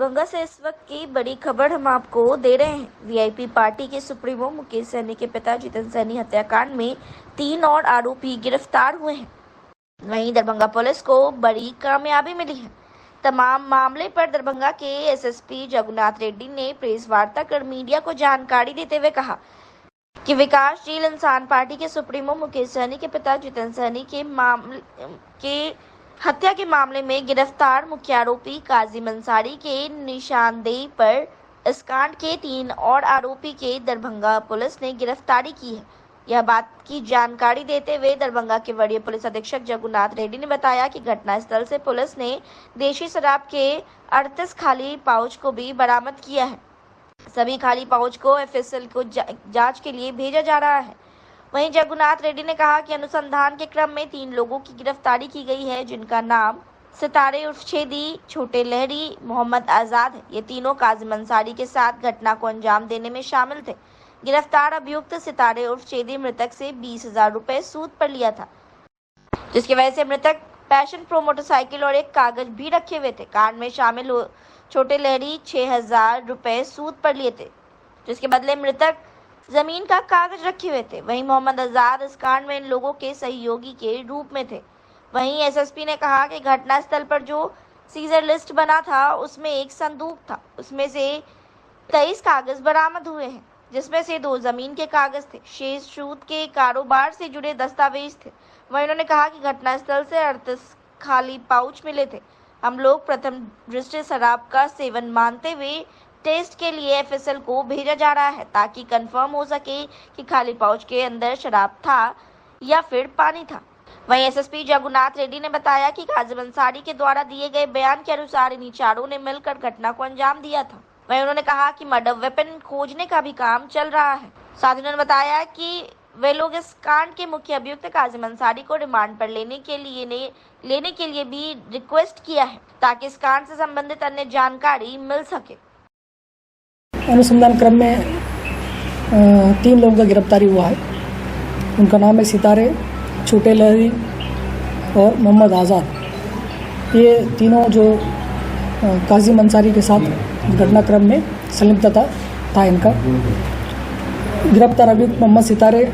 दरभंगा से इस वक्त की बड़ी खबर हम आपको दे रहे हैं। वीआईपी पार्टी के सुप्रीमो मुकेश सहनी के पिता जितेंद्र सहनी हत्याकांड में 3 और आरोपी गिरफ्तार हुए हैं। वहीं दरभंगा पुलिस को बड़ी कामयाबी मिली है। तमाम मामले पर दरभंगा के एसएसपी जगन्नाथ रेड्डी ने प्रेस वार्ता कर मीडिया को जानकारी देते हुए कहा कि विकासशील इंसान पार्टी के सुप्रीमो मुकेश सहनी के पिता जितेंद्र सहनी के हत्या के मामले में गिरफ्तार मुख्य आरोपी काजिम अंसारी के निशानदेही पर इस कांड के 3 और आरोपी के दरभंगा पुलिस ने गिरफ्तारी की है। यह बात की जानकारी देते हुए दरभंगा के वरीय पुलिस अधीक्षक जगन्नाथ रेड्डी ने बताया कि घटनास्थल से पुलिस ने देशी शराब के 38 खाली पाउच को भी बरामद किया है। सभी खाली पाउच को एफएसएल को जांच के लिए भेजा जा रहा है। वहीं जगन्नाथ रेड्डी ने कहा कि अनुसंधान के क्रम में 3 लोगों की गिरफ्तारी की गई है, जिनका नाम सितारे उर्फ छेदी, छोटे लहरी, मोहम्मद आजाद है। ये तीनों काजिम अंसारी के साथ घटना को अंजाम देने में शामिल थे। गिरफ्तार अभियुक्त सितारे उर्फ छेदी मृतक से 20,000 रुपए सूद पर लिया था, जिसकी वजह से मृतक पैशन प्रो मोटरसाइकिल और एक कागज भी रखे हुए थे। कांड में शामिल छोटे लहरी 6,000 रुपए सूद पर लिए थे, जिसके बदले मृतक जमीन का कागज रखे हुए थे। वहीं मोहम्मद आजाद इस कांड में इन लोगों के सहयोगी के रूप में थे। वहीं एसएसपी ने कहा कि घटनास्थल पर जो सीजर लिस्ट बना था उसमें एक संदूक था, उसमें से 23 कागज बरामद हुए हैं, जिसमें से 2 जमीन के कागज थे। शेष सूद के कारोबार से जुड़े दस्तावेज थे। वहीं उन्होंने कहा कि घटनास्थल से 38 खाली पाउच मिले थे। हम लोग प्रथम दृष्टि शराब का सेवन मानते हुए टेस्ट के लिए एफएसएल को भेजा जा रहा है, ताकि कंफर्म हो सके कि खाली पाउच के अंदर शराब था या फिर पानी था। वहीं एसएसपी जगन्नाथ रेड्डी ने बताया कि काजिम अंसारी के द्वारा दिए गए बयान के अनुसार इन्हीं चारों ने मिलकर घटना को अंजाम दिया था। वहीं उन्होंने कहा कि मर्डर वेपन खोजने का भी काम चल रहा है। साथ ही उन्होंने बताया कि वे लोग इस कांड के मुख्य अभियुक्त काजिम अंसारी को रिमांड पर लेने के लिए भी रिक्वेस्ट किया है, ताकि इस कांड से संबंधित अन्य जानकारी मिल सके। अनुसंधान क्रम में 3 लोगों का गिरफ्तारी हुआ है। उनका नाम है सितारे, छोटे लहरी और मोहम्मद आज़ाद। ये तीनों जो काजिम अंसारी के साथ घटनाक्रम में संलिप्तता था इनका। गिरफ्तार अभियुक्त मोहम्मद सितारे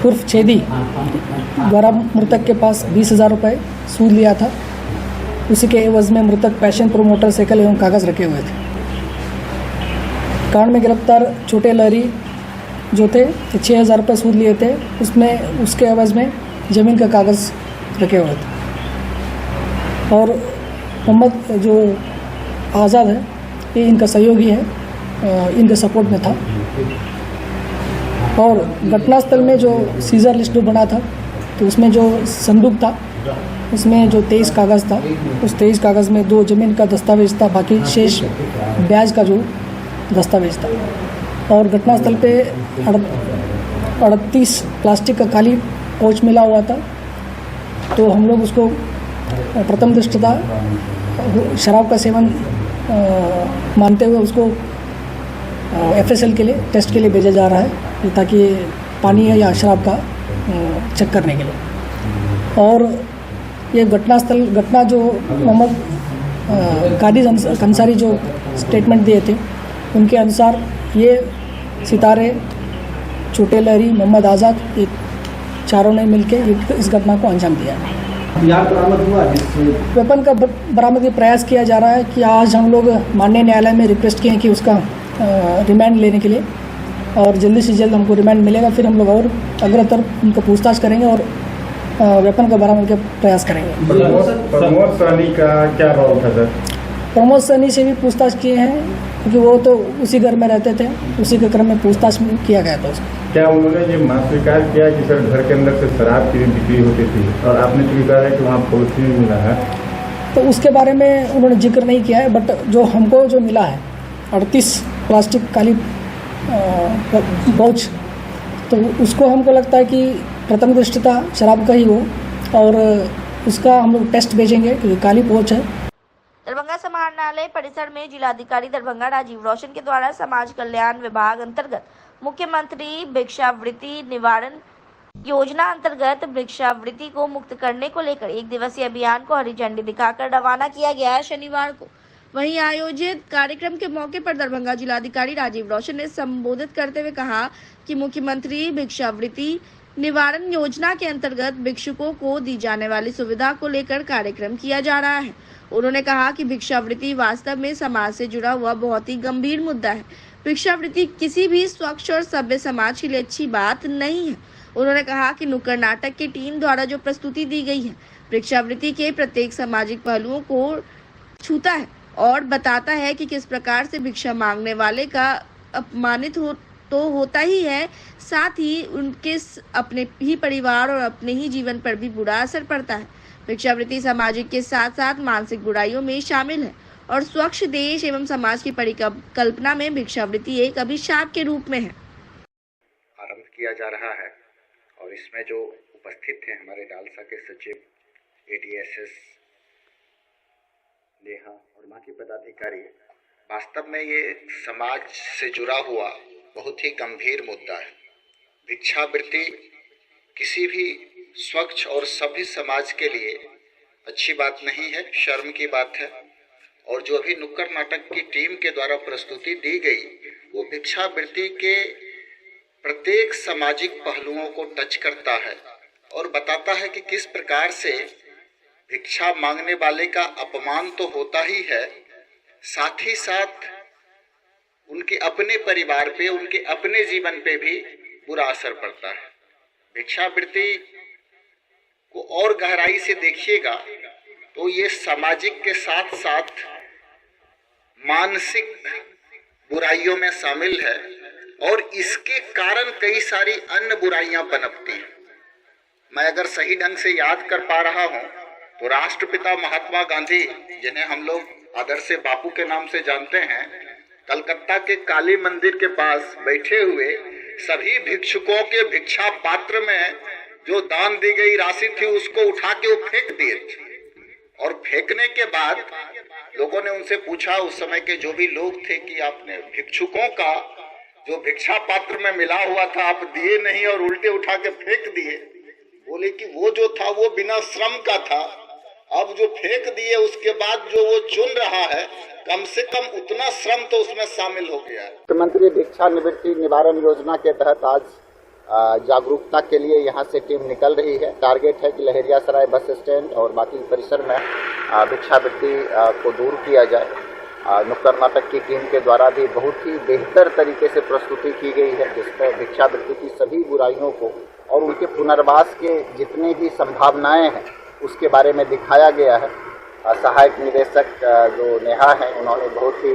उर्फ छेदी द्वारा मृतक के पास 20,000 रुपये सूद लिया था। उसी के एवज में मृतक पैशन प्रो मोटरसाइकिल एवं कागज़ रखे हुए थे। कांड में गिरफ्तार छोटे लहरी जो थे 6,000 रुपये सूद लिए थे, उसमें उसके एवज में ज़मीन का कागज़ रखे हुए थे। और मोहम्मद जो आज़ाद है ये इनका सहयोगी है, इनके सपोर्ट में था। और घटनास्थल में जो सीजर लिस्ट जो बना था तो उसमें जो संदूक था उसमें जो 23 कागज़ था, उस 23 कागज़ में 2 ज़मीन का दस्तावेज था, बाकी शेष ब्याज का जो दस्तावेज था। और घटनास्थल पे 38 प्लास्टिक का खाली पाउच मिला हुआ था। तो हम लोग उसको प्रथम दृष्टता शराब का सेवन मानते हुए उसको एफएसएल के लिए टेस्ट के लिए भेजा जा रहा है, ताकि पानी है या शराब का चेक करने के लिए। और ये घटना जो मोहम्मद कादिर अंसारी जो स्टेटमेंट दिए थे उनके अनुसार ये सितारे, छोटे लहरी, मोहम्मद आज़ाद, ये चारों ने मिलकर इस घटना को अंजाम दिया। वेपन का बरामद के प्रयास किया जा रहा है कि आज हम लोग माननीय न्यायालय में रिक्वेस्ट किए कि उसका रिमांड लेने के लिए, और जल्दी से जल्द हमको रिमांड मिलेगा। फिर हम लोग और अग्रतर उनको पूछताछ करेंगे और वेपन का बरामद का प्रयास करेंगे। प्रमोद सहनी का क्या रोल था सर? प्रमोद सहनी से भी पूछताछ किए हैं, क्योंकि वो तो उसी घर में रहते थे, उसी के क्रम में पूछताछ किया गया था उसको। क्या उन्होंने ये स्वीकार किया कि सर घर के अंदर से शराब की बिक्री होती थी, और आपने स्वीकार है कि वहाँ पॉलिसी भी मिला है? तो उसके बारे में उन्होंने जिक्र नहीं किया है, बट जो हमको जो मिला है 38 प्लास्टिक काली पाउच, तो उसको हमको लगता है कि प्रथम दृष्टता शराब का ही हो, और उसका हम लोग टेस्ट भेजेंगे क्योंकि काली पाउच है। दरभंगा समाहरणालय परिसर में जिलाधिकारी दरभंगा राजीव रोशन के द्वारा समाज कल्याण विभाग अंतर्गत मुख्यमंत्री भिक्षावृत्ति निवारण योजना अंतर्गत भिक्षावृत्ति को मुक्त करने को लेकर 1 दिवसीय अभियान को हरी झंडी दिखाकर रवाना किया गया है। शनिवार को वहीं आयोजित कार्यक्रम के मौके पर दरभंगा जिलाधिकारी राजीव रौशन ने संबोधित करते हुए कहा कि मुख्यमंत्री भिक्षावृत्ति निवारण योजना के अंतर्गत भिक्षुकों को दी जाने वाली सुविधा को लेकर कार्यक्रम किया जा रहा है। उन्होंने कहा कि भिक्षावृत्ति वास्तव में समाज से जुड़ा हुआ बहुत ही गंभीर मुद्दा है। भिक्षावृत्ति किसी भी स्वच्छ और सभ्य समाज के लिए अच्छी बात नहीं है। उन्होंने कहा कि नुक्कड़ नाटक की टीम द्वारा जो प्रस्तुति दी गई है भिक्षावृत्ति के प्रत्येक सामाजिक पहलुओं को छूता है और बताता है कि किस प्रकार से भिक्षा मांगने वाले का अपमानित होता ही है, साथ ही उनके अपने ही परिवार और अपने ही जीवन पर भी बुरा असर पड़ता है। भिक्षावृत्ति सामाजिक के साथ साथ मानसिक बुराइयों में शामिल है और स्वच्छ देश एवं समाज की परिकल्पना में भिक्षावृत्ति एक अभिशाप के रूप में है। आरंभ किया जा रहा है और इसमें जो उपस्थित थे हमारे डालसा के सचिव, ADSS नेहा और बाकी पदाधिकारी, वास्तव में ये समाज से जुड़ा हुआ बहुत ही गंभीर मुद्दा है। भिक्षावृत्ति किसी भी स्वच्छ और सभ्य समाज के लिए अच्छी बात नहीं है, शर्म की बात है। और जो अभी नुक्कड़ नाटक की टीम के द्वारा प्रस्तुति दी गई वो भिक्षावृत्ति के प्रत्येक सामाजिक पहलुओं को टच करता है और बताता है कि किस प्रकार से भिक्षा मांगने वाले का अपमान तो होता ही है, साथ ही साथ उनके अपने परिवार पे, उनके अपने जीवन पे भी बुरा असर पड़ता है। भिक्षावृत्ति को और गहराई से देखिएगा तो ये सामाजिक के साथ साथ मानसिक बुराइयों में शामिल है और इसके कारण कई सारी अन्य बुराइयां पनपती हैं। मैं अगर सही ढंग से याद कर पा रहा हूं तो राष्ट्रपिता महात्मा गांधी, जिन्हें हम लोग आदर से बापू के नाम से जानते हैं, कलकत्ता के काली मंदिर के पास बैठे हुए सभी भिक्षुकों के भिक्षा पात्र में जो दान दी गई राशि थी उसको उठा के वो फेंक दिए थे। और फेंकने के बाद लोगों ने उनसे पूछा, उस समय के जो भी लोग थे, कि आपने भिक्षुकों का जो भिक्षा पात्र में मिला हुआ था आप दिए नहीं और उल्टे उठा के फेंक दिए। बोले कि वो जो था वो बिना श्रम का था, अब जो फेंक दिए उसके बाद जो वो चुन रहा है कम से कम उतना श्रम तो उसमें शामिल हो गया है। मुख्यमंत्री भिक्षा निवृत्ति निवारण योजना के तहत आज जागरूकता के लिए यहाँ से टीम निकल रही है। टारगेट है कि लहरियासराय बस स्टैंड और बाकी परिसर में भिक्षावृत्ति को दूर किया जाए। नुक्कड़ नाटक की टीम के द्वारा भी बहुत ही बेहतर तरीके से प्रस्तुति की गई है, जिसमें भिक्षावृत्ति की सभी बुराइयों को और उनके पुनर्वास के जितनी भी संभावनाएं हैं उसके बारे में दिखाया गया है। सहायक निदेशक जो नेहा हैं, उन्होंने बहुत ही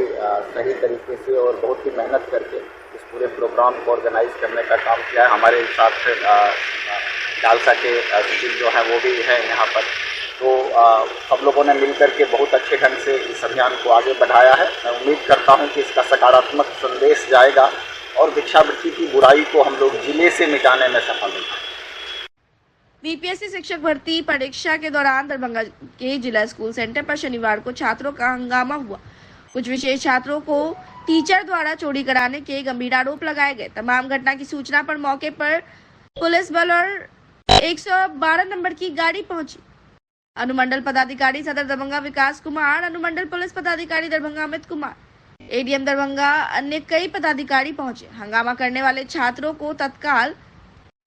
सही तरीके से और बहुत ही मेहनत करके इस पूरे प्रोग्राम को ऑर्गेनाइज करने का काम किया है। हमारे साथ से डालसा के सचिव जो हैं वो भी हैं यहाँ पर। तो सब लोगों ने मिलकर के बहुत अच्छे ढंग से इस अभियान को आगे बढ़ाया है। मैं उम्मीद करता हूँ कि इसका सकारात्मक संदेश जाएगा और भिक्षावृत्ति की बुराई को हम लोग जिले से मिटाने में सफल होंगे। बीपीएससी शिक्षक भर्ती परीक्षा के दौरान दरभंगा के जिला स्कूल सेंटर पर शनिवार को छात्रों का हंगामा हुआ। कुछ विशेष छात्रों को टीचर द्वारा चोरी कराने के गंभीर आरोप लगाए गए। तमाम घटना की सूचना पर मौके पर पुलिस बल और 112 नंबर की गाड़ी पहुंची। अनुमंडल पदाधिकारी सदर दरभंगा विकास कुमार, अनुमंडल पुलिस पदाधिकारी दरभंगा अमित कुमार, एडीएम दरभंगा, अन्य कई पदाधिकारी पहुंचे। हंगामा करने वाले छात्रों को तत्काल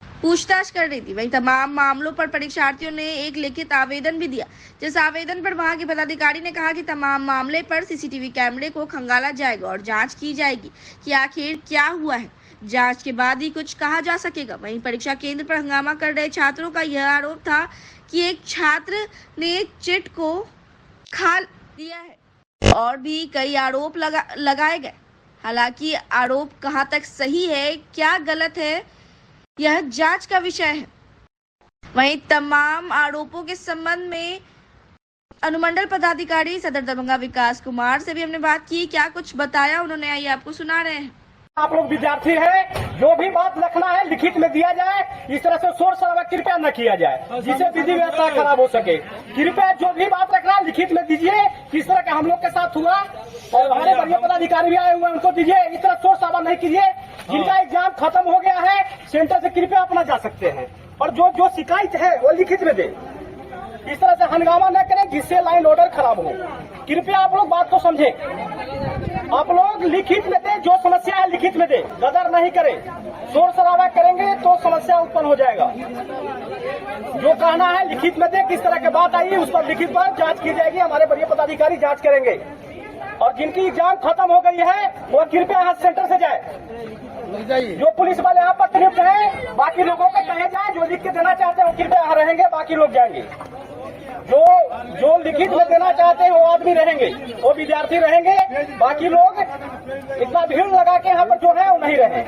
पूछताछ कर रही थी। वहीं तमाम मामलों पर परीक्षार्थियों ने एक लिखित आवेदन भी दिया, जिस आवेदन पर वहां के पदाधिकारी ने कहा कि तमाम मामले पर सीसीटीवी कैमरे को खंगाला जाएगा और जांच की जाएगी कि आखिर क्या हुआ है। जांच के बाद ही कुछ कहा जा सकेगा। वहीं परीक्षा केंद्र पर हंगामा कर रहे छात्रों का यह आरोप था कि एक छात्र ने चिट को खा दिया है और भी कई आरोप लगाए गए। हालांकि आरोप कहाँ तक सही है, क्या गलत है, यह जांच का विषय है। वहीं तमाम आरोपों के संबंध में अनुमंडल पदाधिकारी सदर दरभंगा विकास कुमार से भी हमने बात की। क्या कुछ बताया उन्होंने, आइए आपको सुना रहे हैं। आप लोग विद्यार्थी हैं, जो भी बात लिखना है लिखित में दिया जाए। इस तरह से शोर शराबा कृपया न किया जाए जिससे विधि व्यवस्था खराब हो सके। कृपया जो भी बात रखना है लिखित में दीजिए। किस तरह का हम लोग के साथ हुआ और हमारे बढ़िया पदाधिकारी भी आए हुए हैं, उनको दीजिए। इस तरह शोर शराबा नहीं कीजिए। जिनका एग्जाम खत्म हो गया है सेंटर से कृपया अपना जा सकते हैं और जो शिकायत है वो लिखित में दे। इस तरह से हंगामा न करें जिससे लाइन ऑर्डर खराब हो। कृपया आप लोग बात को समझे। आप लोग लिखित में दे, जो समस्या है लिखित में दे, गदर नहीं करे। शोर शराबा करेंगे तो समस्या उत्पन्न हो जाएगा। जो कहना है लिखित में दे, किस तरह की बात आई है उस पर लिखित पर जांच की जाएगी। हमारे वरीय पदाधिकारी जांच करेंगे। और जिनकी एग्जाम खत्म हो गई है वो कृपया यहाँ सेंटर से जाए। जो पुलिस वाले यहाँ पर नियुक्त है, बाकी लोगों को कहे जाए, जो लिख के देना चाहते हैं वो कृपया यहाँ रहेंगे, बाकी लोग जाएंगे। जो लिखित में देना चाहते हैं वो आदमी रहेंगे, वो विद्यार्थी रहेंगे, बाकी लोग इतना भीड़ लगा के यहाँ पर जो है वो नहीं रहे।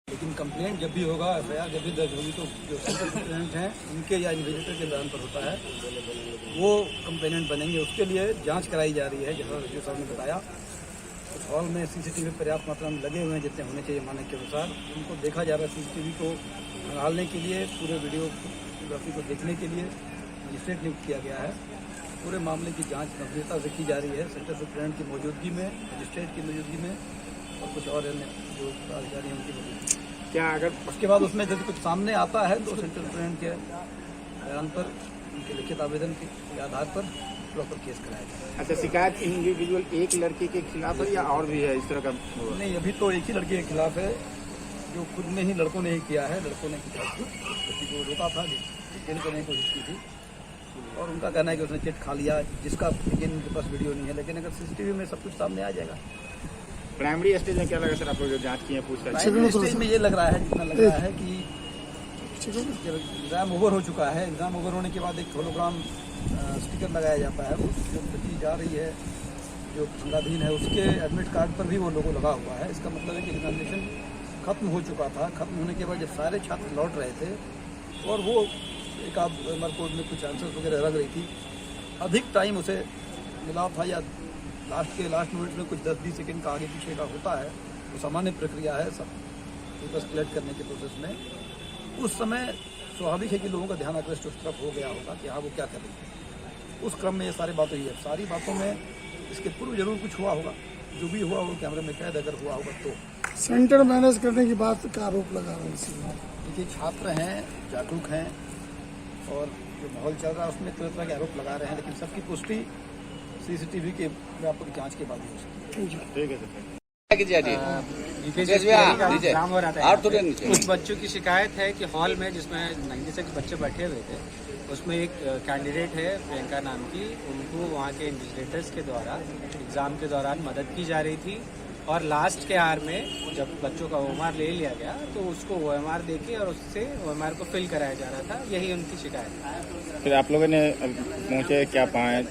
लेकिन कंप्लेंट जब भी होगा, एफआईआर जब भी दर्ज होगी तो जो सेंटर कंप्लेनेंट हैं उनके या इन्वेस्टिगेटर के बयान पर होता है वो कंप्लेनेंट बनेंगे। उसके लिए जांच कराई जा रही है। जैसा रजू साहब ने बताया, कुछ हॉल में सीसीटीवी पर्याप्त मात्रा में लगे हुए हैं जितने होने चाहिए मानक के अनुसार। उनको देखा जा रहा है। सीसीटीवी को संभालने के लिए, पूरे वीडियोग्राफी को देखने के लिए मजिस्ट्रेट नियुक्त किया गया है। पूरे मामले की जाँच गंभीरता से की जा रही है, सेंटर सुप्रिटेंडेंट की मौजूदगी में, मजिस्ट्रेट की मौजूदगी में और कुछ और अन्य जो अधिकारी हैं उनकी मौजूदगी। क्या अगर उसके बाद उसमें यदि कुछ सामने आता है तो सेंटर सुप्रिटेंडेंट के बयान पर, उनके लिखित आवेदन के आधार पर प्रॉपर केस कराया जाए। अच्छा, शिकायत इंडिविजुअल एक लड़के के खिलाफ है या और भी है इस तरह का? नहीं, अभी तो एक ही लड़के के खिलाफ है जो खुद ने ही, लड़कों ने ही किया है। लड़कों ने किसी को रोका था, जेल करने की कोशिश की थी और उनका कहना है कि उसने चिट खा लिया, जिसका लेकिन उनके पास वीडियो नहीं है। लेकिन अगर सीसीटीवी में सब कुछ सामने आ जाएगा। प्राइमरी स्टेज में क्या लगा सर, आप लोग जो जांच किए पूछताछ? प्राइमरी स्टेज में ये लग रहा है, जितना लग रहा है कि एग्जाम ओवर हो चुका है। एग्जाम ओवर होने के बाद एक होलोग्राम स्टिकर लगाया जाता है, जो बच्ची जा रही है, जो संज्ञाधीन है, उसके एडमिट कार्ड पर भी वो लोगो लगा हुआ है। इसका मतलब है कि एग्जामिनेशन खत्म हो चुका था। खत्म होने के बाद जब सारे छात्र लौट रहे थे और वो एक आध एमआर कोड में कुछ आंसर्स वगैरह रख रही थी, अधिक टाइम उसे मिला था या लास्ट मिनट में कुछ 10-20 सेकंड का आगे पीछे का होता है, वो सामान्य प्रक्रिया है सब पेपर्स कलेक्ट करने के प्रोसेस में। उस समय स्वाभाविक है कि लोगों का ध्यान आकृष्ट उस तरफ हो गया होगा कि हाँ वो क्या कर रही है। उस क्रम में ये सारी बातें हुई है। सारी बातों में इसके पूर्व जरूर कुछ हुआ होगा, जो भी हुआ वो कैमरे में कैद अगर हुआ होगा तो। सेंटर मैनेज करने की बात का आरोप लगा रहे हैं। देखिए, छात्र हैं, जागरूक हैं और जो माहौल चल रहा है उसमें तरह के आरोप लगा रहे हैं, लेकिन सबकी पुष्टि सीसीटीवी के व्यापक जांच के बाद ही हो सकती है। ठीक है सर। एग्जाम हो रहा था, कुछ बच्चों की शिकायत है कि हॉल में जिसमें 96 बच्चे बैठे हुए थे, उसमें एक कैंडिडेट है प्रियंका नाम की, उनको वहाँ के इन्विजिलेटर्स के द्वारा एग्ज़ाम के दौरान मदद की जा रही थी और लास्ट के आर में जब बच्चों का OMR ले लिया गया तो उसको OMR देके और उससे OMR को फिल कराया जा रहा था। यही उनकी शिकायत है। फिर आप लोगों ने पहुँचे क्या पाए?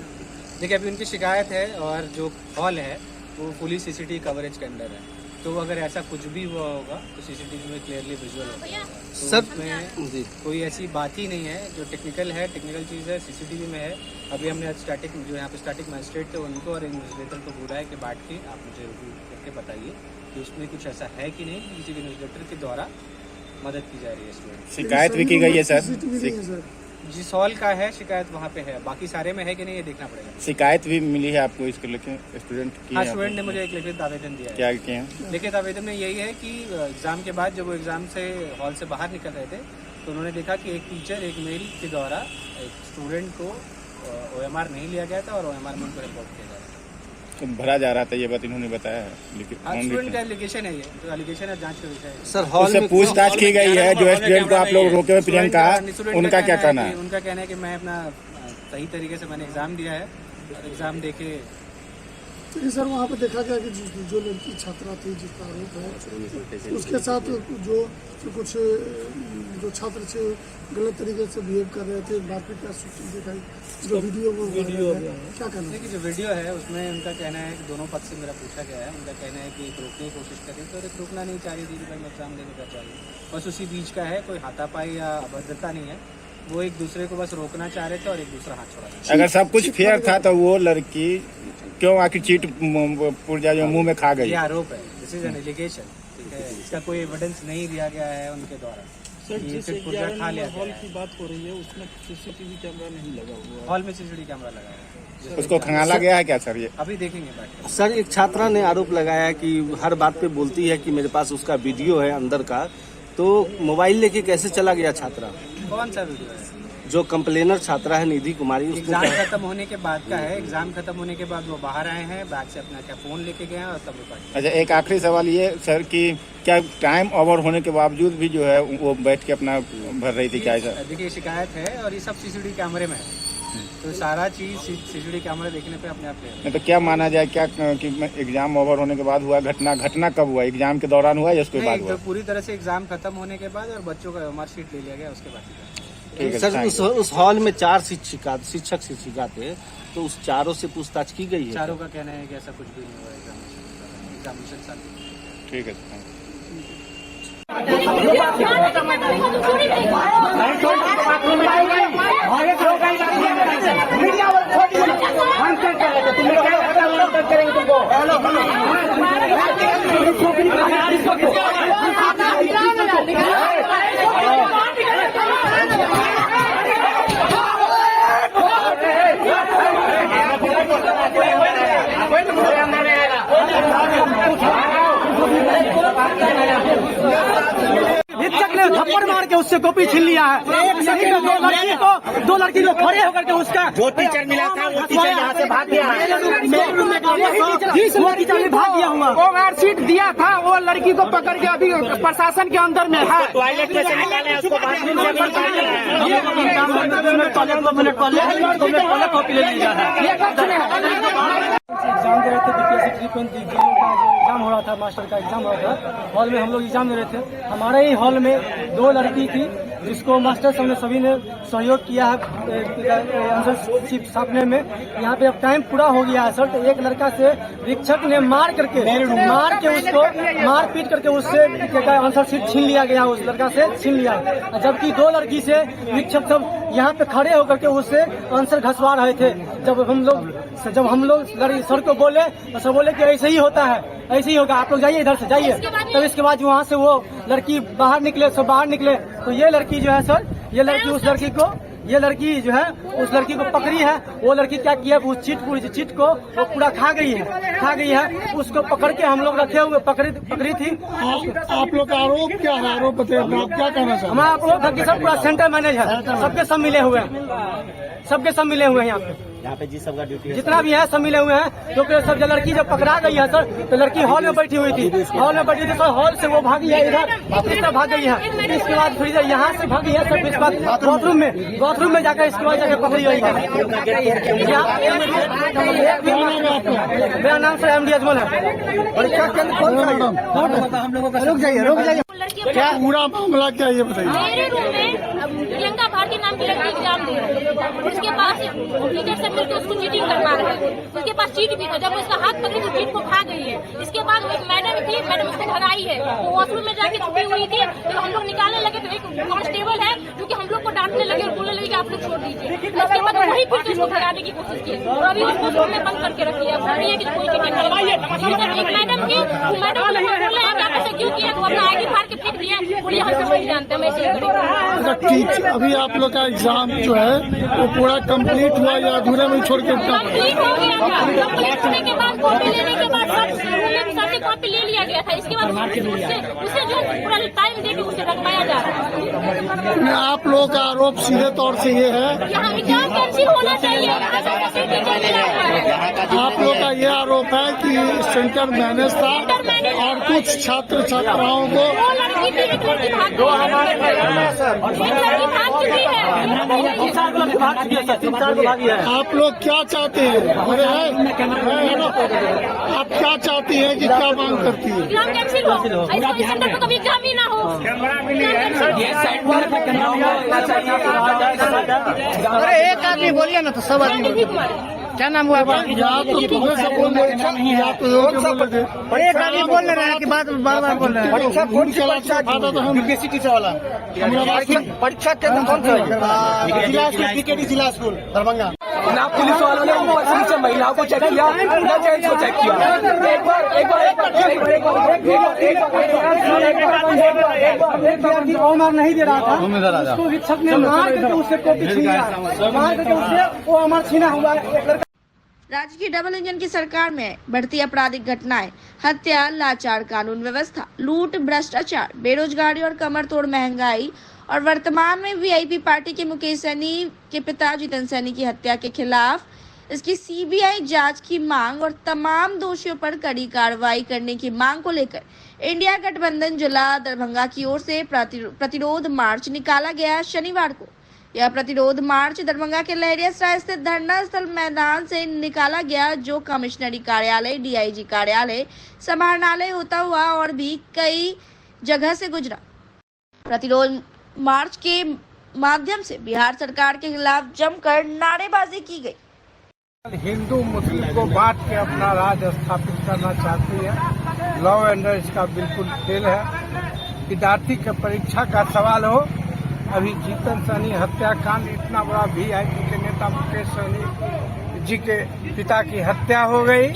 देखिए, अभी उनकी शिकायत है और जो हॉल है वो फुली सीसीटीवी कवरेज के अंदर है, तो अगर ऐसा कुछ भी हुआ होगा तो सीसीटीवी में क्लियरली विजुअल होगा। तो सर, उसमें कोई ऐसी बात ही नहीं है। जो टेक्निकल चीज़ है सीसीटीवी में है। अभी हमने जो यहाँ पे स्टैटिक मजिस्ट्रेट थे उनको और इन्वेस्टिगेटर को बोला है कि बैठ के आप मुझे रिव्यू करके बताइए कि उसमें कुछ ऐसा है कि नहीं, किसी भी इन्वेस्टिगेटर के द्वारा मदद की जा रही है स्टूडेंट। शिकायत भी की गई है सर? जिस हॉल का है शिकायत वहाँ पे है, बाकी सारे में है कि नहीं ये देखना पड़ेगा। शिकायत भी मिली है आपको इसको लेकर स्टूडेंट की? हाँ, स्टूडेंट ने मुझे एक लिखित आवेदन दिया है। क्या किया है? लिखित आवेदन में यही है कि एग्जाम के बाद जब वो एग्जाम से हॉल से बाहर निकल रहे थे तो उन्होंने देखा कि एक टीचर, एक मेल के द्वारा एक स्टूडेंट को OMR नहीं लिया गया था और OMR में उनको रिपोर्ट किया जा रहा था। तो भरा जा रहा था, ये बात इन्होंने बताया है। स्टूडेंट का एलिगेशन है, ये तो एलिगेशन है, जांच का विषय है। सर, हॉल उससे पूछताछ की गई है जो स्टूडेंट को आप लोग रोके हुए प्रियंका, उनका क्या कहना है? उनका कहना है कि मैं अपना सही तरीके से मैंने एग्जाम दिया है, एग्जाम देके। लेकिन सर वहाँ पे देखा गया कि जो लड़की छात्रा थी जिसका आरोप है उसके साथ जो कुछ जो छात्र से गलत तरीके से बिहेव कर रहे थे, मारपीट का सूचना दिखाई, जो वीडियो क्या कहना? देखिए, जो वीडियो है उसमें उनका कहना है कि दोनों पक्ष से मेरा पूछा गया है। उनका कहना है कि एक रोकने की कोशिश करें तो एक रोकना नहीं चाह रही थी कि भाई मैं एग्जाम देने का चाहिए, बस उसी बीच का है, कोई हाथापाई या अभद्रता नहीं है। वो एक दूसरे को बस रोकना चाह रहे थे और एक दूसरा हाथ छोड़ा था। अगर सब कुछ फेयर था तो वो लड़की क्यों आके चीट पुर्जा जो मुंह में खा गई? ये आरोप है, दिस इज एन एलिगेशन, ठीक है। इसका कोई एविडेंस नहीं दिया गया है उनके द्वारा। सर, जिस हॉल की बात हो रही है उसमें सीसीटीवी कैमरा नहीं लगा हुआ। हॉल में सीसीटीवी कैमरा लगा है, उसको खंगाला गया है क्या सर? ये अभी देखेंगे बैठ। सर, एक छात्रा ने आरोप लगाया कि हर बात पे बोलती है कि मेरे पास उसका वीडियो है अंदर का, तो मोबाइल लेके कैसे चला गया छात्रा? कौन सा वीडियो है? जो कंप्लेनर छात्रा है निधि कुमारी, एग्जाम उसने खत्म होने के बाद का है। एग्जाम खत्म होने के बाद वो बाहर आए हैं, बैग से अपना क्या फोन लेके गए हैं और तब रिकॉर्ड। अच्छा, एक आखिरी सवाल ये सर कि क्या टाइम ओवर होने के बावजूद भी जो है वो बैठ के अपना भर रही थी क्या ऐसा? देखिए शिकायत है और ये सब सीसीटीवी कैमरे में है, तो सारा चीज सीसीटीवी कैमरे देखने पे अपने आप ले। नहीं तो क्या माना जाए क्या कि एग्जाम ओवर होने के बाद हुआ घटना कब हुआ? एग्जाम के दौरान हुआ या उसके बाद हुआ? तो पूरी तरह से एग्जाम खत्म होने के बाद और बच्चों का मार्कशीट ले लिया गया उसके बाद। ठीक है, सर thank you। उस हॉल में 4 शिक्षक शिक्षिका थे, तो उस चारों से पूछताछ की गई है? चारों का कहना है कि ऐसा कुछ भी नहीं हुआ एग्जामिनेशन साल। ठीक है, थैंक यू। शिक्षक ने थप्पड़ मार के उससे कॉपी छीन लिया है। दो लड़की लोग खड़े होकर के उसका जो टीचर मिला था वो टीचर यहाँ से भाग गया है। जिस लड़की ने भाग गया हुआ वो मार्कशीट दिया था, वो लड़की को पकड़ के अभी प्रशासन के अंदर में है। टॉयलेट में से निकाले उसको बाथरूम से निकाले कॉपी ले लिया है। एग्जाम दे रहे थे, बीपीएससी 320 एग्जाम हो रहा था, मास्टर का एग्जाम हो रहा था। हॉल में हम लोग एग्जाम दे रहे थे। हमारे ही हॉल में 2 लड़की थी जिसको मास्टर साहब ने सभी ने सहयोग किया है आंसर शीट छापने में। यहाँ पे अब टाइम पूरा हो गया है सर, तो एक लड़का से शिक्षक ने मार के उसको मार पीट करके उससे आंसर शीट छीन लिया गया, उस लड़का से छीन लिया। जबकि 2 लड़की से शिक्षक सब यहाँ पे खड़े होकर के उससे आंसर घसवा रहे थे। जब हम लोग सर को बोले तो सर बोले कि ऐसे ही होता है, ऐसे ही होगा, आप लोग जाइए इधर से जाइए। तब इसके बाद वहाँ से वो लड़की बाहर निकले, सब बाहर निकले तो ये लड़की जो है सर, ये लड़की उस लड़की को पकड़ी है। वो लड़की क्या किया, उस चीट को वो पूरा खा गई है। उसको पकड़ के हम लोग रखे हुए पकड़ी थी। आप लोग का आरोप क्या है? आरोप बताइए, आप क्या कहना चाहते हैं? हमारा आप लोग का सब पूरा सेंटर मैनेज है, सबके सब मिले हुए हैं यहाँ पे जी सबका ड्यूटी जितना भी है सब मिले हुए हैं। क्योंकि सब जो लड़की जब पकड़ा गई है सर, तो लड़की हॉल में बैठी हुई थी सर, हॉल से वो भागी है इधर, इस तरह भाग गई है। इसके बाद फिर यहाँ से भागी है सर, इसके बाद बाथरूम में जाकर इसके बाद जाकर पकड़ी गई है। मेरा नाम सर MD अजमल है। रुक जाइए क्या पूरा मामला क्या ये बताइए? मेरे रूम में प्रियंका भारती नाम की लड़की एग्जाम दे रही है, उसके पास टीचर से मिलकर उसको चीटिंग करवा रहे थे। उसके पास चीट भी था, जब उसका हाथ पकड़ी तो चीट को खा गई है। इसके बाद वो एक मैडम थी, मैडम उसको भगाई है, वो वॉशरूम में जाके छुपी हुई थी। तो हम लोग निकालने लगे तो एक कांस्टेबल है जो कि हम लोग को डांटने लगे और बोलने लगे कि आप लोग छोड़ दीजिए। उसके बाद वही फिर उसको भगाने की कोशिश की और अभी उसको रूम में बंद करके रखी है। बोल रही है कि कोई चीटिंग नहीं। एक मैडम थी, मैडम बोले हैं कि आप ऐसे क्यों किया, तो अपना ID फाड़ के फेंक दिया। बोलिए हम तो नहीं जानते, हम ऐसे ही करेंगे। अभी आप लोग का एग्जाम जो है वो पूरा कंप्लीट हुआ या अधूरे में छोड़ के कंप्लीट हो गया था। कंप्लीट होने के बाद कॉपी लेने के बाद सर से कॉपी ले लिया गया था। इसके बाद उसे जो पूरा टाइम देके उसे रखवाया जा रहा है। आप लोगों का आरोप सीधे तौर से ये है, यहाँ एग्जाम कैंसिल होना चाहिए। आप लोग का ये आरोप है कि सेंटर मैनेज था और कुछ छात्र छात्राओं को आप लोग क्या चाहते हैं? आप क्या चाहती हैं कि क्या मांग करती है? एग्जाम कैंसिल हो, सेंटर में कभी एग्जाम ही ना हो। अरे एक आदमी बोलिए ना तो सब आदमी। क्या नाम हुआ? या तो तुम्हें सब बोल रहे, या तो एक आदमी बोल रहे हैं कि बार बार बोल रहे हैं। परीक्षा तो हम टीचर वाला परीक्षा केंद्र कौन सा? जिला स्कूल, PKD जिला स्कूल दरभंगा। ना पुलिस वालों ने ऊपर से नीचे महिलाओं को चेक किया, ना जेंट्स को चेक किया। एक नहीं दे रहा था, उसको शिक्षक ने मार करके उससे कॉपी छीन लिया, मार करके उससे वो अमर छीना हुआ है। राज्य की डबल इंजन की सरकार में बढ़ती आपराधिक घटनाएं, हत्या, लाचार कानून व्यवस्था, लूट, भ्रष्टाचार, बेरोजगारी और कमर तोड़ महंगाई और वर्तमान में वीआईपी पार्टी के मुकेश सैनी के पिता जितेंद्र सैनी की हत्या के खिलाफ इसकी सीबीआई जांच की मांग और तमाम दोषियों पर कड़ी कार्रवाई करने की मांग को लेकर इंडिया गठबंधन जिला दरभंगा की ओर से प्रतिरोध मार्च निकाला गया। शनिवार को यह प्रतिरोध मार्च दरभंगा के लहरियासराय स्थित धरना स्थल मैदान से निकाला गया, जो कमिश्नरी कार्यालय, डीआईजी कार्यालय, समाहरणालय होता हुआ और भी कई जगह से गुजरा। प्रतिरोध मार्च के माध्यम से बिहार सरकार के खिलाफ जमकर नारेबाजी की गई। हिंदू मुस्लिम को बांट के अपना राज स्थापित करना चाहती है। लॉ एंड ऑर्डर इसका बिल्कुल फेल है। विद्यार्थी के परीक्षा का सवाल हो, अभी जितेंद्र सैनी हत्याकांड, इतना बड़ा वीआईपी के नेता मुकेश सैनी जी के पिता की हत्या हो गई।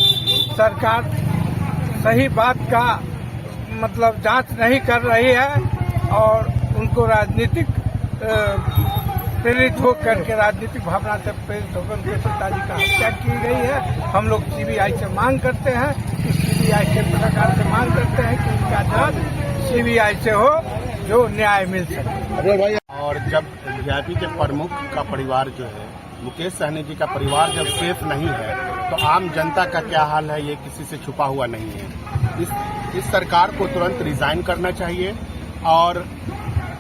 सरकार सही बात का मतलब जांच नहीं कर रही है और उनको राजनीतिक प्रेरित होकर के राजनीतिक भावना से प्रेरित होकर उनके पिताजी का हत्या की गई है। हम लोग सीबीआई से मांग करते हैं कि सीबीआई के सरकार से मांग करते हैं कि इनका जांच सीबीआई से हो, जो न्याय मिल सके। और जब वीआईपी के प्रमुख का परिवार जो है, मुकेश सहनी जी का परिवार जब सेफ नहीं है, तो आम जनता का क्या हाल है ये किसी से छुपा हुआ नहीं है। इस सरकार को तुरंत रिजाइन करना चाहिए और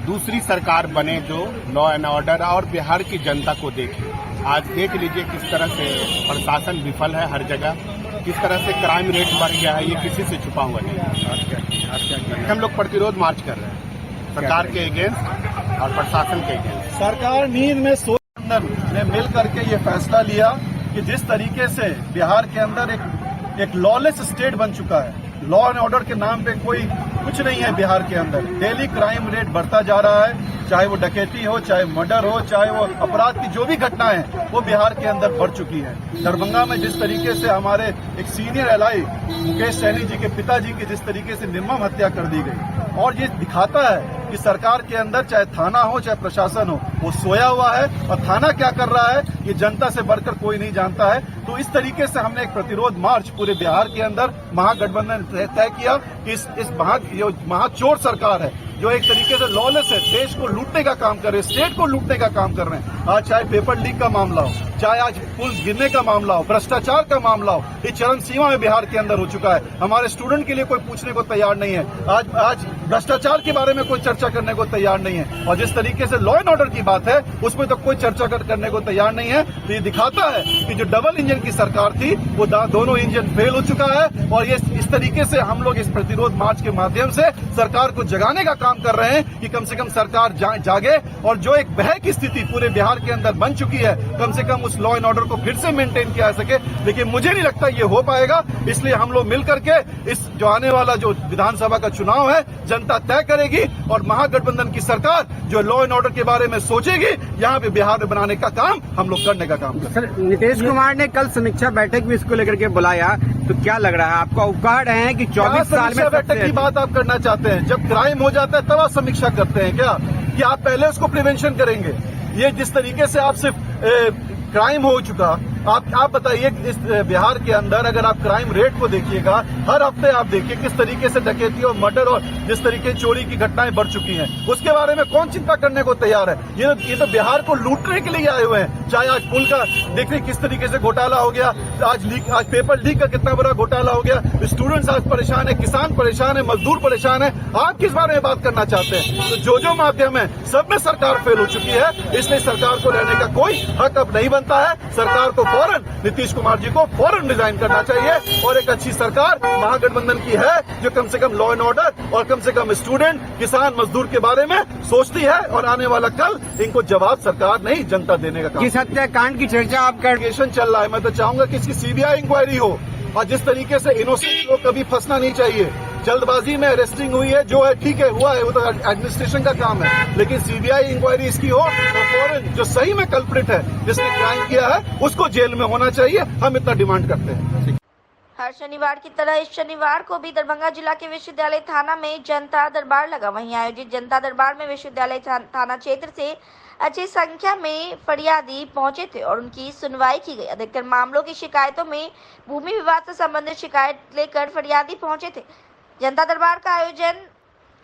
दूसरी सरकार बने जो लॉ एंड ऑर्डर और बिहार की जनता को देखे। आज देख लीजिए किस तरह से प्रशासन विफल है हर जगह, किस तरह से क्राइम रेट बढ़ गया है, ये किसी से छुपा हुआ नहीं है। हम लोग प्रतिरोध मार्च कर रहे हैं सरकार के अगेंस्ट और प्रशासन के अगेंस्ट। सरकार नींद में ने मिल करके ये फैसला लिया कि जिस तरीके से बिहार के अंदर एक लॉलेस स्टेट बन चुका है, लॉ एंड ऑर्डर के नाम पे कोई कुछ नहीं है बिहार के अंदर। डेली क्राइम रेट बढ़ता जा रहा है, चाहे वो डकैती हो, चाहे मर्डर हो, चाहे वो अपराध की जो भी घटनाएं वो बिहार के अंदर बढ़ चुकी है। दरभंगा में जिस तरीके से हमारे एक सीनियर एलआई मुकेश सैनी जी के पिताजी की जिस तरीके से निर्मम हत्या कर दी गई, और ये दिखाता है कि सरकार के अंदर चाहे थाना हो चाहे प्रशासन हो, वो सोया हुआ है और थाना क्या कर रहा है ये जनता से बढ़कर कोई नहीं जानता है। तो इस तरीके से हमने एक प्रतिरोध मार्च पूरे बिहार के अंदर महागठबंधन तय किया कि इस महाचोर सरकार है जो एक तरीके से लॉलेस है, देश को लूटने का काम कर रहे हैं, स्टेट को लूटने का काम कर रहे हैं। आज चाहे पेपर लीक का मामला हो, चाहे आज पुल गिरने का मामला हो, भ्रष्टाचार का मामला हो, ये चरम सीमा में बिहार के अंदर हो चुका है। हमारे स्टूडेंट के लिए कोई पूछने को तैयार नहीं है। आज भ्रष्टाचार के बारे में कोई चर्चा करने को तैयार नहीं है। और जिस तरीके से लॉ एंड ऑर्डर की बात है उसमें तो कोई चर्चा करने को तैयार नहीं है। तो ये दिखाता है कि जो डबल इंजन की सरकार थी वो दोनों इंजन फेल हो चुका है। और ये इस तरीके से हम लोग इस प्रतिरोध मार्च के माध्यम से सरकार को जगाने का काम कर रहे हैं कि कम से कम सरकार जागे और जो एक भय की स्थिति पूरे बिहार के अंदर बन चुकी है, कम से कम उस लॉ एंड ऑर्डर को फिर से मेंटेन किया जा सके। लेकिन मुझे नहीं लगता ये हो पाएगा, इसलिए हम लोग मिल करके इस जो आने वाला जो विधानसभा का चुनाव है जनता तय करेगी और महागठबंधन की सरकार जो लॉ एंड ऑर्डर के बारे में सोचेगी, यहाँ पे बिहार में बनाने का काम हम लोग करने का काम करेंगे। सर, नीतीश कुमार ने कल समीक्षा बैठक भी इसको लेकर के बुलाया, तो क्या लग रहा है आपको? आप कह रहे हैं कि 24 साल में बैठक की बात आप करना चाहते हैं? जब क्राइम हो जाता है तब आप समीक्षा करते हैं क्या? कि आप पहले उसको प्रिवेंशन करेंगे? ये जिस तरीके से आप सिर्फ क्राइम हो चुका, आप बताइए इस बिहार के अंदर अगर आप क्राइम रेट को देखिएगा, हर हफ्ते आप देखिए किस तरीके से डकैती और मर्डर और जिस तरीके चोरी की घटनाएं बढ़ चुकी हैं, उसके बारे में कौन चिंता करने को तैयार है? ये तो बिहार को लूटने के लिए आए हुए हैं। चाहे आज पुल का देखिए किस तरीके से घोटाला हो गया, आज पेपर लीक का कितना बड़ा घोटाला हो गया, स्टूडेंट्स आज परेशान है, किसान परेशान है, मजदूर परेशान है। आप किस बारे में बात करना चाहते हैं? तो जो माध्यम है सब में सरकार फेल हो चुकी है, इसलिए सरकार को रहने का कोई हक अब नहीं बनता है। सरकार को फौरन नीतीश कुमार जी को फौरन रिजाइन करना चाहिए और एक अच्छी सरकार महागठबंधन की है जो कम से कम लॉ एंड ऑर्डर और कम से कम स्टूडेंट, किसान, मजदूर के बारे में सोचती है और आने वाला कल इनको जवाब सरकार नहीं जनता देने का काम। किस हत्याकांड की चर्चा आपका चल रहा है, मैं तो चाहूंगा कि इसकी सीबीआई इंक्वायरी हो और जिस तरीके से इनोसेंट लोग कभी फंसना नहीं चाहिए। जल्दबाजी में अरेस्टिंग हुई है जो है ठीक है, हुआ है, वो तो एडमिनिस्ट्रेशन का काम है, लेकिन सीबीआई इंक्वायरी इसकी हो तो फौरन जो सही में कल्प्रिट है, जिसने क्राइम किया है, उसको जेल में होना चाहिए। हम इतना डिमांड करते हैं। हर शनिवार की तरह इस शनिवार को भी दरभंगा जिला के विश्वविद्यालय थाना में जनता दरबार लगा। वहीं आयोजित जनता दरबार में विश्वविद्यालय थाना क्षेत्र से अच्छी संख्या में फरियादी पहुंचे थे और उनकी सुनवाई की गई। अधिकतर मामलों की शिकायतों में भूमि विवाद से संबंधित शिकायत लेकर फरियादी पहुंचे थे। जनता दरबार का आयोजन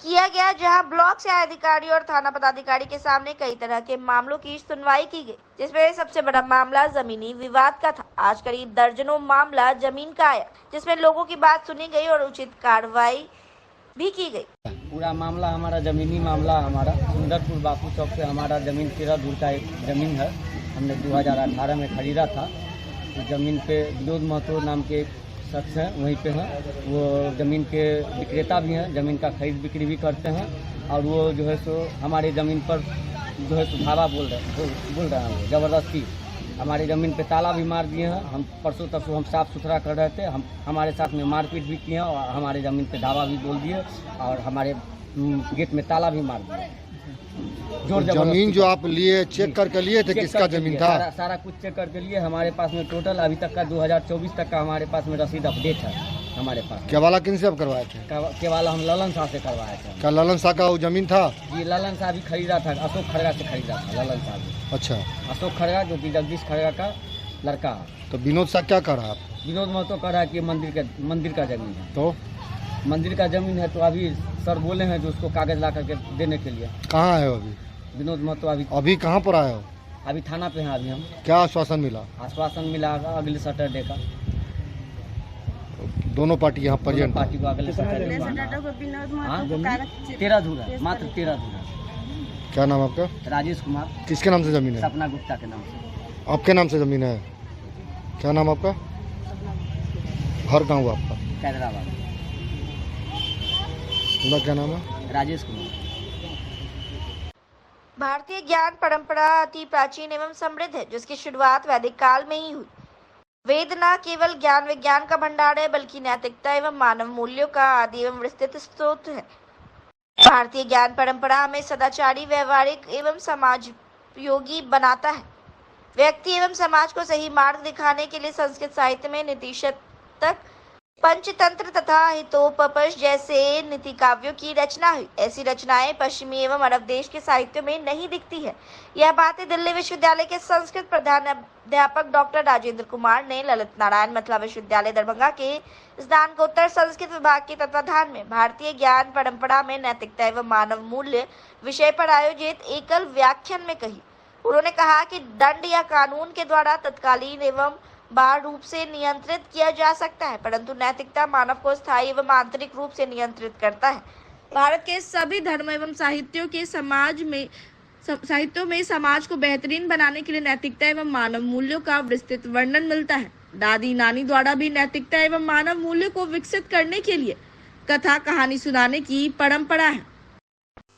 किया गया, जहां ब्लॉक से आए अधिकारी और थाना पदाधिकारी के सामने कई तरह के मामलों की सुनवाई की गई, जिसमें सबसे बड़ा मामला जमीनी विवाद का था। आज करीब दर्जनों मामला जमीन का आया, जिसमें लोगों की बात सुनी गई और उचित कार्रवाई भी की गई। पूरा मामला हमारा जमीनी मामला, हमारा सुंदरपुर बापू चौक से हमारा जमीन 13 दूर का एक जमीन है, हमने 2018 में खरीदा था। तो जमीन पे विनोद महतो नाम के शख्स हैं, वहीं पे हैं, वो ज़मीन के विक्रेता भी हैं, ज़मीन का खरीद बिक्री भी करते हैं। और वो जो है सो हमारे ज़मीन पर जो है सो धावा बोल रहे हैं, वो ज़बरदस्ती हमारी ज़मीन पे ताला भी मार दिए हैं। हम परसों तरसों हम साफ़ सुथरा कर रहे थे, हमारे साथ में मारपीट भी किए हैं और हमारे ज़मीन पे धावा भी बोल दिए और हमारे गेट में ताला भी मार दिए। जमीन जो आप लिए चेक करके लिए थे, किसका जमीन था? सारा कुछ चेक करके लिए। हमारे पास में टोटल अभी तक का 2024 तक का हमारे पास में रसीद अपडेट है हमारे पास। केवाला किन से आप करवाए थे? केवाला हम ललन शाह से करवाए थे। क्या ललन शाह का वो जमीन था? जी, ललन शाह भी खरीदा था, अशोक खड़गा से खरीदा था ललन शाह भी। अच्छा, अशोक खड़गा जो कि जगदीश खड़गा का लड़का है। तो विनोद शाह क्या कर रहा है? विनोद महतो कह रहा है कि मंदिर का जमीन है। तो मंदिर का जमीन है, तो अभी सर बोले हैं जो उसको कागज ला करके देने के लिए। कहाँ है अभी विनोद महतो? अभी कहाँ पर आए हो? अभी थाना पे हैं अभी हम। क्या आश्वासन मिला? आश्वासन मिला अगले सैटरडे का। दोनों पार्टी यहाँ प्रेजेंट? पार्टी को अगले सैटरडे 13 धूरा, मात्र 13 धूरा। क्या नाम आपका? राजेश कुमार। किसके नाम से जमीन है? सपना गुप्ता के नाम से। आपके नाम से जमीन है? क्या नाम आपका? घर कहाँ हुआ आपका? कैदराबाद। उनका क्या नाम है? राजेश कुमार। भारतीय ज्ञान परंपरा अति प्राचीन एवं समृद्ध है, जिसकी शुरुआत वैदिक काल में ही हुई। वेद न केवल ज्ञान विज्ञान का भंडार है, बल्कि नैतिकता एवं मानव मूल्यों का आदि एवं विस्तृत स्रोत है। भारतीय ज्ञान परंपरा हमें सदाचारी, व्यवहारिक एवं समाजोपयोगी बनाता है। व्यक्ति एवं समाज को सही मार्ग दिखाने के लिए संस्कृत साहित्य में नीतिशतक, पंचतंत्र तथा हितोपदेश जैसे नीति काव्यों की रचना हुई। ऐसी रचनाएं पश्चिमी एवं अरब देश के साहित्यों में नहीं दिखती है। यह बातें दिल्ली विश्वविद्यालय के संस्कृत प्रधानाध्यापक डॉक्टर राजेंद्र कुमार ने ललित नारायण मिथिला विश्वविद्यालय दरभंगा के स्नातकोत्तर संस्कृत विभाग के तत्वाधान में भारतीय ज्ञान परंपरा में नैतिकता एवं मानव मूल्य विषय पर आयोजित एकल व्याख्यान में कही। उन्होंने कहा कि दंड या कानून के द्वारा तत्कालीन एवं बाह्य रूप से नियंत्रित किया जा सकता है, परंतु नैतिकता मानव को स्थायी एवं आंतरिक रूप से नियंत्रित करता है। भारत के सभी धर्म एवं साहित्यों में समाज को बेहतरीन बनाने के लिए नैतिकता एवं मानव मूल्यों का विस्तृत वर्णन मिलता है। दादी नानी द्वारा भी नैतिकता एवं मानव मूल्यों को विकसित करने के लिए कथा कहानी सुनाने की परंपरा है।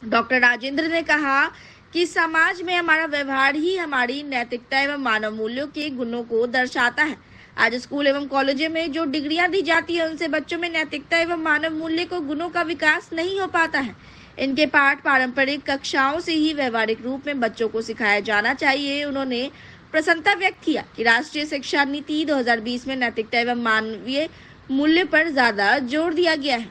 डॉक्टर राजेंद्र ने कहा कि समाज में हमारा व्यवहार ही हमारी नैतिकता एवं मानव मूल्यों के गुणों को दर्शाता है। आज स्कूल एवं कॉलेजों में जो डिग्रियां दी जाती है, उनसे बच्चों में नैतिकता एवं मानव मूल्य को गुणों का विकास नहीं हो पाता है। इनके पाठ पारंपरिक कक्षाओं से ही व्यवहारिक रूप में बच्चों को सिखाया जाना चाहिए। उन्होंने प्रसन्नता व्यक्त किया कि राष्ट्रीय शिक्षा नीति 2020 में नैतिकता एवं मानवीय मूल्य पर ज्यादा जोर दिया गया है।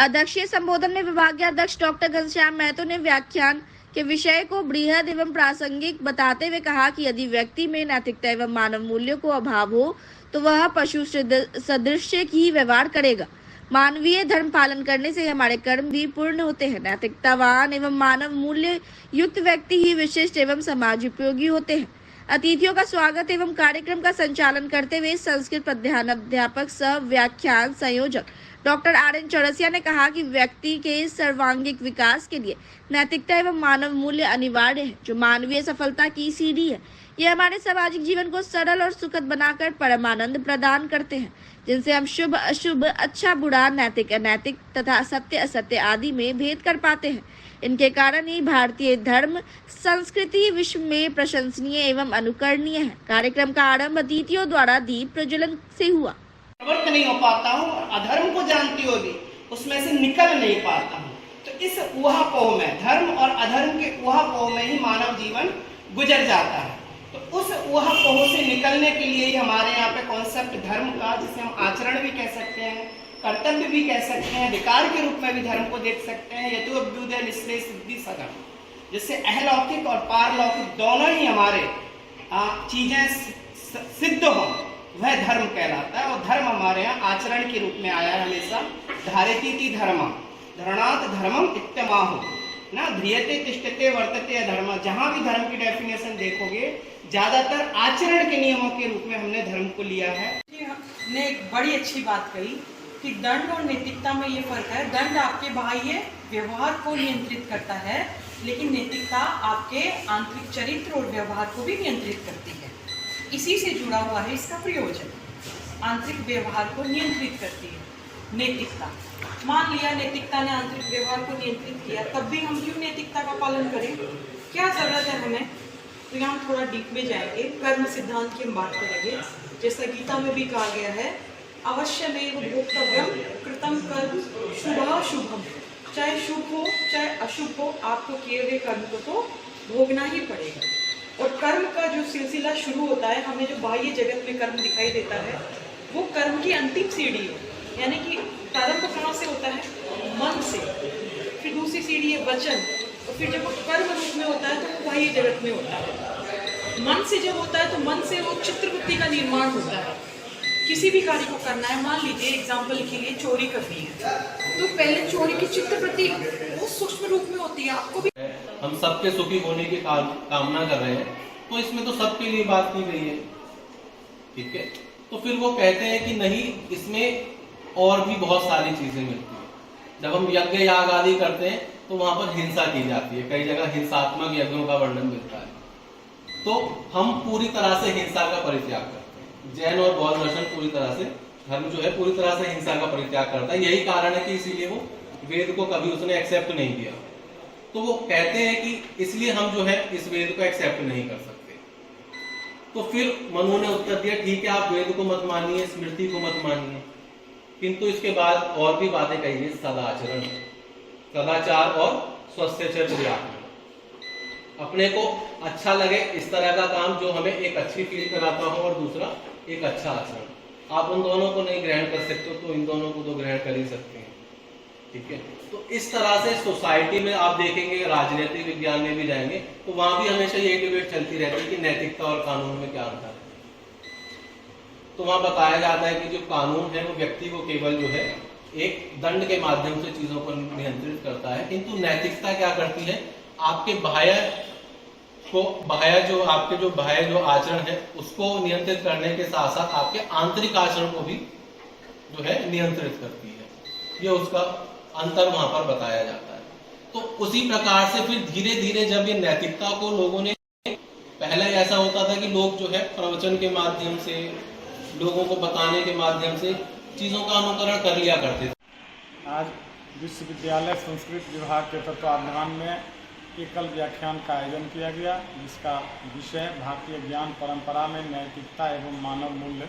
अध्यक्षीय संबोधन में विभागीय अध्यक्ष डॉक्टर घनश्याम महतो ने व्याख्यान के विषय को बृहद एवं प्रासंगिक बताते हुए कहा कि यदि व्यक्ति में नैतिकता एवं मानव मूल्यों को अभाव हो तो वह पशु सदृश ही व्यवहार करेगा। मानवीय धर्म पालन करने से हमारे कर्म भी पूर्ण होते हैं। नैतिकतावान एवं मानव मूल्य युक्त व्यक्ति ही विशिष्ट एवं समाज उपयोगी होते हैं। अतिथियों का स्वागत एवं कार्यक्रम का संचालन करते हुए संस्कृत प्रधानाध्यापक सह व्याख्यान संयोजक डॉक्टर RN चौरसिया ने कहा कि व्यक्ति के सर्वांगीण विकास के लिए नैतिकता एवं मानव मूल्य अनिवार्य है, जो मानवीय सफलता की सीढ़ी है। ये हमारे सामाजिक जीवन को सरल और सुखद बनाकर परमानंद प्रदान करते हैं, जिनसे हम शुभ अशुभ, अच्छा बुरा, नैतिक अनैतिक तथा सत्य असत्य आदि में भेद कर पाते हैं। इनके कारण ही भारतीय धर्म संस्कृति विश्व में प्रशंसनीय एवं अनुकरणीय है। कार्यक्रम का आरंभ अतिथियों द्वारा दीप प्रज्वलन से हुआ। प्रवृत्त नहीं हो पाता हूँ और अधर्म को जानती हुए भी उसमें से निकल नहीं पाता हूँ। तो इस ऊहापोह में, धर्म और अधर्म के ऊहापोह में ही मानव जीवन गुजर जाता है। तो उस ऊहापोह से निकलने के लिए ही हमारे यहाँ पे कॉन्सेप्ट धर्म का, जिसे हम आचरण भी कह सकते हैं, कर्तव्य भी कह सकते हैं, विकार के रूप में भी धर्म को देख सकते हैं, यतो अभ्युदय निश्रेय सिद्धि सधर्म, जिससे अहलौकिक और पारलौकिक दोनों ही हमारे चीजें सिद्ध हो, वह धर्म कहलाता है। और धर्म हमारे यहाँ आचरण के रूप में आया है हमेशा। धारितीति धर्म, धरणात् धर्मम इत्यमाहु ना, ध्रियते तिष्ठते वर्तते अधर्म। जहां भी धर्म की डेफिनेशन देखोगे ज्यादातर आचरण के नियमों के रूप में हमने धर्म को लिया है। ने एक बड़ी अच्छी बात कही कि दंड और नैतिकता में ये फर्क है। दंड आपके बाह्य व्यवहार को नियंत्रित करता है, लेकिन नैतिकता आपके आंतरिक चरित्र और व्यवहार को भी नियंत्रित करती है। इसी से जुड़ा हुआ है इसका प्रयोजन। आंतरिक व्यवहार को नियंत्रित करती है नैतिकता। मान लिया नैतिकता ने आंतरिक व्यवहार को नियंत्रित किया, तब भी हम क्यों नैतिकता का पालन करें? क्या जरूरत है हमें? तो यहाँ हम थोड़ा डीप में जाएंगे, कर्म सिद्धांत की हम बात करेंगे। जैसा गीता में भी कहा गया है, अवश्यमेव भोक्तव्यम कृतम कर्म शुभाशुभम। चाहे शुभ हो चाहे अशुभ हो, आपको किए गए कर्म को तो भोगना ही पड़ेगा। और कर्म का जो सिलसिला शुरू होता है, हमें जो बाह्य जगत में कर्म दिखाई देता है, वो कर्म की अंतिम सीढ़ी है। यानी कि प्रारंभ कहाँ से होता है? मन से। फिर दूसरी सीढ़ी है वचन, और फिर जब वो कर्म रूप में होता है तो वो बाह्य जगत में होता है। मन से जब होता है तो मन से वो चित्रवृत्ति का निर्माण होता है। किसी भी कार्य को करना है, मान लीजिए एग्जाम्पल के लिए चोरी करनी है, तो पहले चोरी की चित्रवृत्ति वो सूक्ष्म रूप में होती है। आपको भी हम सबके सुखी होने की कामना कर रहे हैं, तो इसमें तो सबके लिए बात की गई है, ठीक है। तो फिर वो कहते हैं कि नहीं, इसमें और भी बहुत सारी चीजें मिलती है। जब हम यज्ञ याग आदि करते हैं तो वहां पर हिंसा की जाती है, कई जगह हिंसात्मक यज्ञों का वर्णन मिलता है। तो हम पूरी तरह से हिंसा का परित्याग करते हैं। जैन और बौद्ध दर्शन पूरी तरह से, धर्म जो है पूरी तरह से हिंसा का परित्याग करता है। यही कारण है कि इसीलिए वो वेद को कभी उसने एक्सेप्ट नहीं किया। तो वो कहते हैं कि इसलिए हम जो है इस वेद को एक्सेप्ट नहीं कर सकते। तो फिर मनु ने उत्तर दिया, ठीक है, आप वेद को मत मानिए, स्मृति को मत मानिए, किंतु इसके बाद और भी बातें कही है। सदाचरण, सदाचार और स्वस्थचर्या, अपने को अच्छा लगे इस तरह का काम जो हमें एक अच्छी फील कराता हो, और दूसरा एक अच्छा आचरण। आप उन दोनों को नहीं ग्रहण कर सकते तो इन दोनों को तो ग्रहण कर ही सकते हैं, ठीक है। तो इस तरह से सोसाइटी में आप देखेंगे, राजनीतिक विज्ञान में भी जाएंगे तो वहां भी हमेशा ये डिबेट चलती रहती है कि नैतिकता और कानून में क्या अंतर है। तो वहां बताया जाता है कि जो कानून है वो व्यक्ति को केवल जो है एक दंड के माध्यम से चीजों को नियंत्रित करता है, किंतु नैतिकता क्या करती है, आपके बाह्य जो आचरण है उसको नियंत्रित करने के साथ साथ आपके आंतरिक आचरण को भी जो है नियंत्रित करती है। ये उसका अंतर वहां पर बताया जाता है। तो उसी प्रकार से फिर धीरे धीरे जब ये नैतिकता को लोगों ने, पहले ऐसा होता था कि लोग जो है प्रवचन के माध्यम से, लोगों को बताने के माध्यम से चीजों का अनुकरण कर लिया करते थे। आज विश्वविद्यालय संस्कृत विभाग के तत्वावधान में एकल व्याख्यान का आयोजन किया गया, जिसका विषय भारतीय ज्ञान परंपरा में नैतिकता एवं मानव मूल्य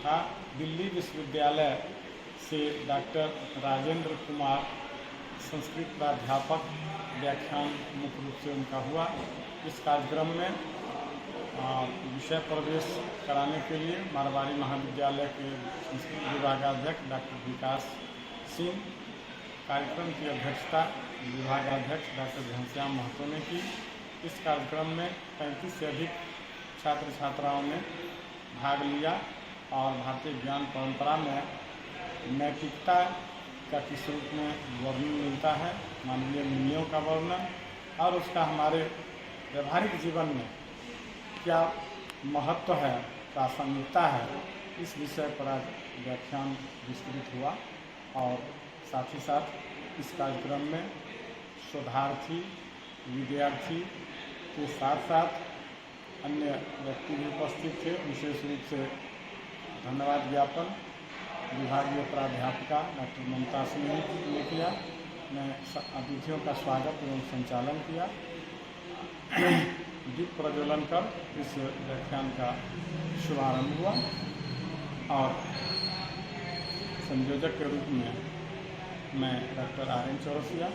था। दिल्ली विश्वविद्यालय से डॉक्टर राजेंद्र कुमार संस्कृत प्राध्यापक व्याख्यान मुख्य रूप से उनका हुआ। इस कार्यक्रम में विषय प्रवेश कराने के लिए मारवाड़ी महाविद्यालय के संस्कृत विभागाध्यक्ष डॉक्टर विकास सिंह, कार्यक्रम की अध्यक्षता विभागाध्यक्ष डॉक्टर घनश्याम महतो ने की। इस कार्यक्रम में 35 से अधिक छात्र छात्राओं ने भाग लिया और भारतीय ज्ञान परंपरा में नैतिकता का किस रूप में वर्णन मिलता है, मानवीय मूल्यों का वर्णन, और उसका हमारे व्यवहारिक जीवन में क्या महत्व है, प्रासंगिकता है, इस विषय पर आज व्याख्यान विस्तृत हुआ। और साथ ही साथ इस कार्यक्रम में शोधार्थी, विद्यार्थी के साथ साथ अन्य व्यक्ति भी उपस्थित थे। विशेष रूप से धन्यवाद ज्ञापन विभागीय प्राध्यापिका डॉक्टर ममता सिंह ने किया। मैं अतिथियों का स्वागत एवं संचालन किया। दीप प्रज्वलन कर इस व्याख्यान का शुभारंभ हुआ और संयोजक के रूप में मैं डॉक्टर RN चौरसिया,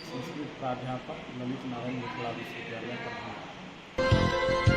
संस्कृत प्राध्यापक ललित नारायण विश्वविद्यालय पटना।